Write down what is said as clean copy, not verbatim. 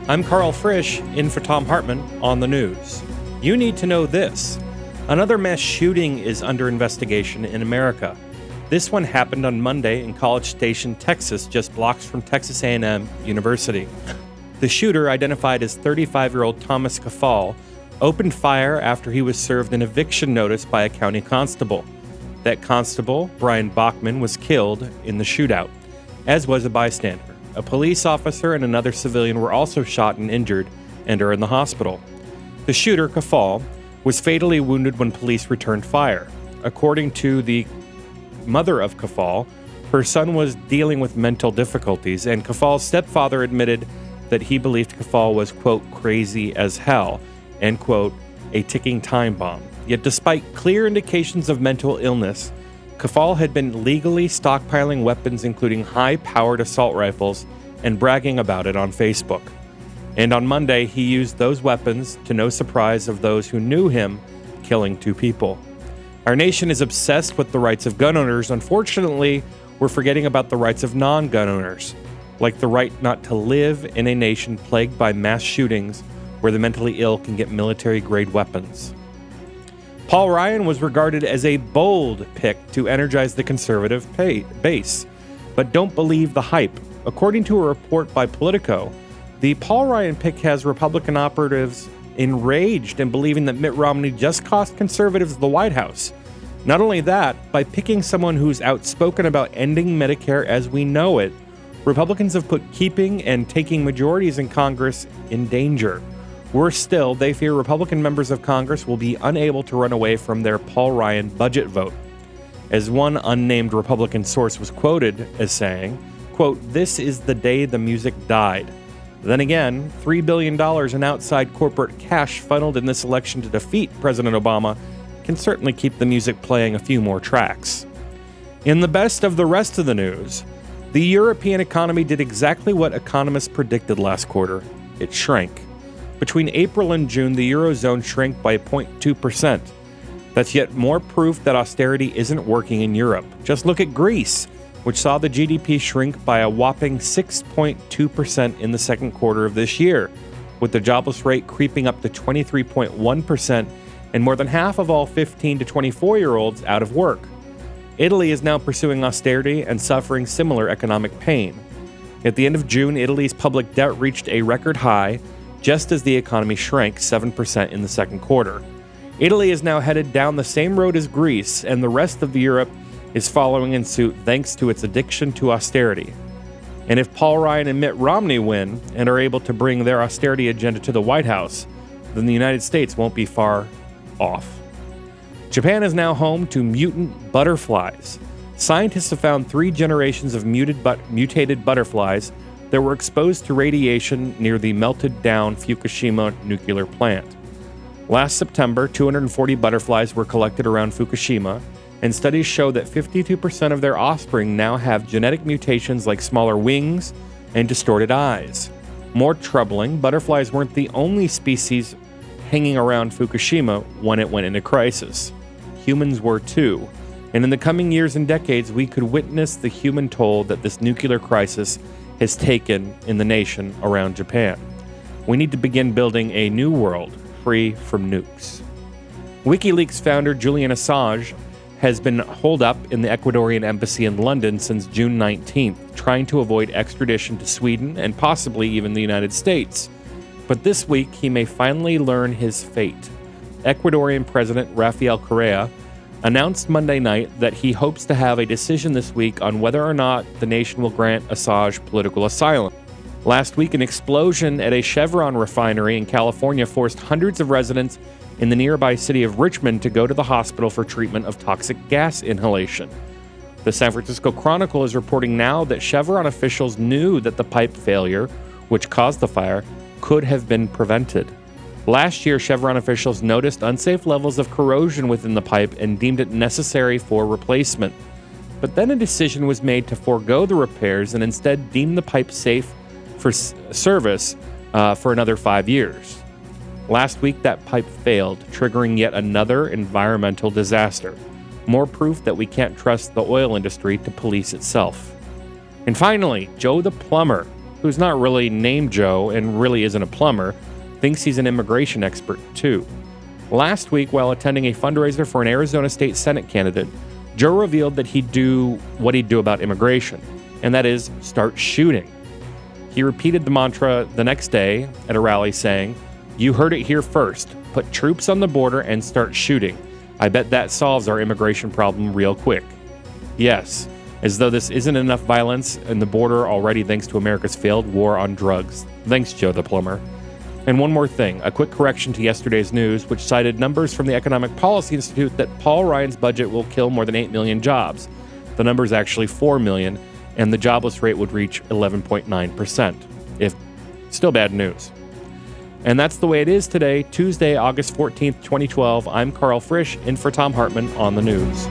I'm Carl Frisch, in for Tom Hartman on the news. You need to know this. Another mass shooting is under investigation in America. This one happened on Monday in College Station, Texas, just blocks from Texas A&M University. The shooter, identified as 35-year-old Thomas Kafal, opened fire after he was served an eviction notice by a county constable. That constable, Brian Bachman, was killed in the shootout, as was a bystander. A police officer and another civilian were also shot and injured and are in the hospital. The shooter, Kafal, was fatally wounded when police returned fire. According to the mother of Kafal, her son was dealing with mental difficulties, and Kafal's stepfather admitted that he believed Kafal was, quote, crazy as hell, and, quote, a ticking time bomb. Yet despite clear indications of mental illness, Kafal had been legally stockpiling weapons, including high-powered assault rifles, and bragging about it on Facebook. And on Monday, he used those weapons, to no surprise of those who knew him, killing 2 people. Our nation is obsessed with the rights of gun owners. Unfortunately, we're forgetting about the rights of non-gun owners, like the right not to live in a nation plagued by mass shootings where the mentally ill can get military-grade weapons. Paul Ryan was regarded as a bold pick to energize the conservative base, but don't believe the hype. According to a report by Politico, the Paul Ryan pick has Republican operatives enraged and believing that Mitt Romney just cost conservatives the White House. Not only that, by picking someone who's outspoken about ending Medicare as we know it, Republicans have put keeping and taking majorities in Congress in danger. Worse still, they fear Republican members of Congress will be unable to run away from their Paul Ryan budget vote. As one unnamed Republican source was quoted as saying, quote, "This is the day the music died." Then again, $3 billion in outside corporate cash funneled in this election to defeat President Obama can certainly keep the music playing a few more tracks. In the best of the rest of the news, the European economy did exactly what economists predicted last quarter. It shrank. Between April and June, the Eurozone shrank by 0.2%. That's yet more proof that austerity isn't working in Europe. Just look at Greece, which saw the GDP shrink by a whopping 6.2% in the second quarter of this year, with the jobless rate creeping up to 23.1% and more than half of all 15 to 24-year-olds out of work. Italy is now pursuing austerity and suffering similar economic pain. At the end of June, Italy's public debt reached a record high, just as the economy shrank 7% in the second quarter. Italy is now headed down the same road as Greece, and the rest of Europe is following in suit thanks to its addiction to austerity. And if Paul Ryan and Mitt Romney win and are able to bring their austerity agenda to the White House, then the United States won't be far off. Japan is now home to mutant butterflies. Scientists have found 3 generations of mutated butterflies that were exposed to radiation near the melted-down Fukushima nuclear plant. Last September, 240 butterflies were collected around Fukushima, and studies show that 52% of their offspring now have genetic mutations like smaller wings and distorted eyes. More troubling, butterflies weren't the only species hanging around Fukushima when it went into crisis. Humans were too, and in the coming years and decades, we could witness the human toll that this nuclear crisis has taken in the nation around Japan. We need to begin building a new world free from nukes. WikiLeaks founder Julian Assange has been holed up in the Ecuadorian embassy in London since June 19th, trying to avoid extradition to Sweden and possibly even the United States. But this week, he may finally learn his fate. Ecuadorian President Rafael Correa announced Monday night that he hopes to have a decision this week on whether or not the nation will grant Assange political asylum. Last week, an explosion at a Chevron refinery in California forced hundreds of residents in the nearby city of Richmond to go to the hospital for treatment of toxic gas inhalation. The San Francisco Chronicle is reporting now that Chevron officials knew that the pipe failure, which caused the fire, could have been prevented. Last year, Chevron officials noticed unsafe levels of corrosion within the pipe and deemed it necessary for replacement. But then a decision was made to forego the repairs and instead deem the pipe safe for service for another 5 years. Last week, that pipe failed, triggering yet another environmental disaster. More proof that we can't trust the oil industry to police itself. And finally, Joe the plumber. who's not really named Joe and really isn't a plumber, thinks he's an immigration expert too. Last week, while attending a fundraiser for an Arizona State Senate candidate, Joe revealed that he'd do what he'd do about immigration, and that is start shooting. He repeated the mantra the next day at a rally saying, "You heard it here first. Put troops on the border and start shooting. I bet that solves our immigration problem real quick." Yes, as though this isn't enough violence in the border already thanks to America's failed war on drugs. Thanks, Joe the plumber. And one more thing, a quick correction to yesterday's news, which cited numbers from the Economic Policy Institute that Paul Ryan's budget will kill more than 8 million jobs. The number is actually 4 million, and the jobless rate would reach 11.9%. If still bad news. And that's the way it is today, Tuesday, August 14th, 2012. I'm Carl Frisch, in for Thom Hartmann on the news.